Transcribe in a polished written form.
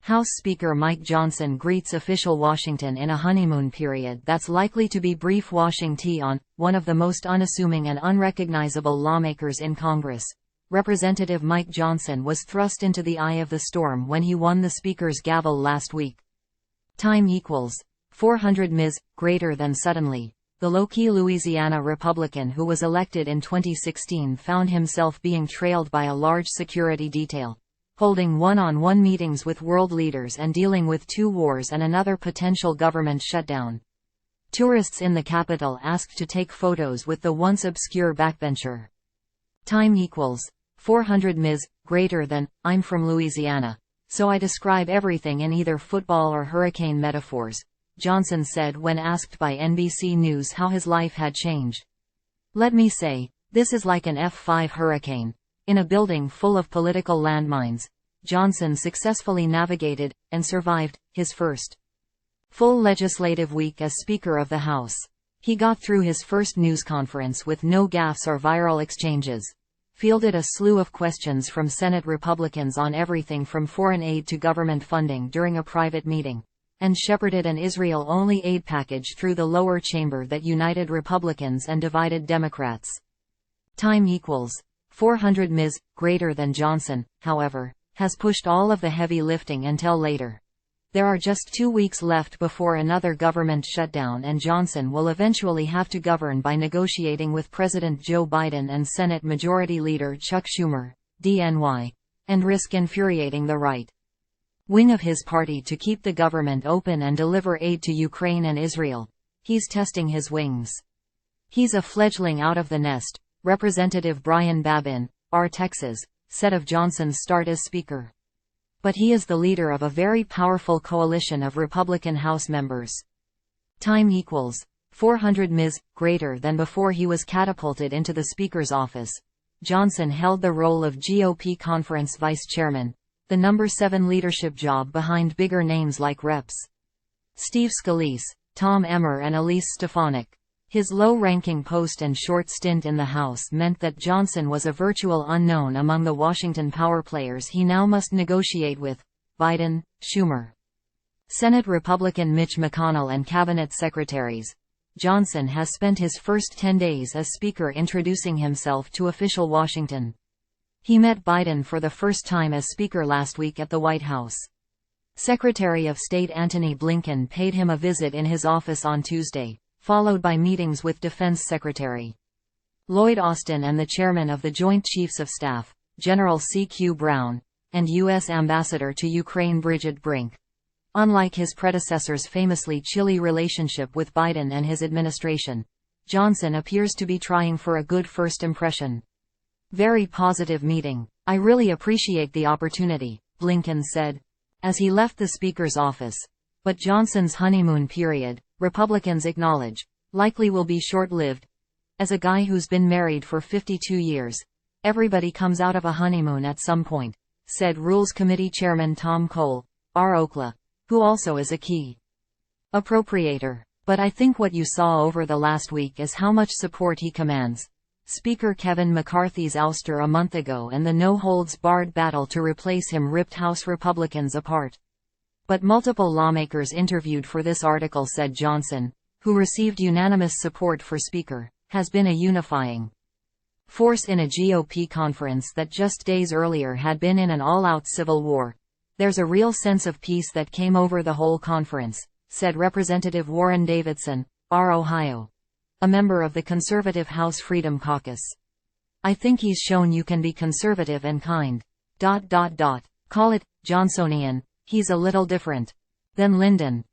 House Speaker Mike Johnson greets official Washington in a honeymoon period that's likely to be brief, washing tea on one of the most unassuming and unrecognizable lawmakers in Congress. Representative Mike Johnson was thrust into the eye of the storm when he won the Speaker's gavel last week. Time equals 400 ms. Greater than suddenly. The low-key Louisiana Republican who was elected in 2016 found himself being trailed by a large security detail, holding one-on-one meetings with world leaders and dealing with 2 wars and another potential government shutdown. Tourists in the capital asked to take photos with the once obscure backbencher. Time equals 400 ms. Greater than, I'm from Louisiana, so I describe everything in either football or hurricane metaphors, Johnson said when asked by NBC News how his life had changed. Let me say, this is like an F5 hurricane. In a building full of political landmines, Johnson successfully navigated, and survived, his first full legislative week as Speaker of the House. He got through his first news conference with no gaffes or viral exchanges, fielded a slew of questions from Senate Republicans on everything from foreign aid to government funding during a private meeting, and shepherded an Israel-only aid package through the lower chamber that united Republicans and divided Democrats. Time equals 400 ms. Greater than Johnson, however, has pushed all of the heavy lifting until later. There are just 2 weeks left before another government shutdown, and Johnson will eventually have to govern by negotiating with President Joe Biden and Senate Majority Leader Chuck Schumer, DNY, and risk infuriating the right wing of his party to keep the government open and deliver aid to Ukraine and Israel. He's testing his wings. He's a fledgling out of the nest, Representative Brian Babin, R. Texas, said of Johnson's start as Speaker. But he is the leader of a very powerful coalition of Republican House members. Time equals 400 ms. Greater than before he was catapulted into the Speaker's office. Johnson held the role of GOP Conference Vice Chairman, the number 7 leadership job behind bigger names like Reps. Steve Scalise, Tom Emmer and Elise Stefanik. His low-ranking post and short stint in the House meant that Johnson was a virtual unknown among the Washington power players he now must negotiate with: Biden, Schumer, Senate Republican Mitch McConnell and cabinet secretaries. Johnson has spent his first 10 days as Speaker introducing himself to official Washington. He met Biden for the first time as Speaker last week at the White House. Secretary of State Antony Blinken paid him a visit in his office on Tuesday, followed by meetings with Defense Secretary Lloyd Austin and the Chairman of the Joint Chiefs of Staff, General C.Q. Brown, and U.S. Ambassador to Ukraine Bridget Brink. Unlike his predecessor's famously chilly relationship with Biden and his administration, Johnson appears to be trying for a good first impression. Very positive meeting. I really appreciate the opportunity, Blinken said, as he left the Speaker's office. But Johnson's honeymoon period, Republicans acknowledge, likely will be short-lived. As a guy who's been married for 52 years, everybody comes out of a honeymoon at some point, said Rules Committee Chairman Tom Cole, R. Okla, who also is a key appropriator. But I think what you saw over the last week is how much support he commands. Speaker Kevin McCarthy's ouster a month ago and the no-holds-barred battle to replace him ripped House Republicans apart. But multiple lawmakers interviewed for this article said Johnson, who received unanimous support for Speaker, has been a unifying force in a GOP conference that just days earlier had been in an all-out civil war. There's a real sense of peace that came over the whole conference, said Representative Warren Davidson, R. Ohio, a member of the conservative House Freedom Caucus. I think he's shown you can be conservative and kind. Call it Johnsonian. He's a little different than Lyndon,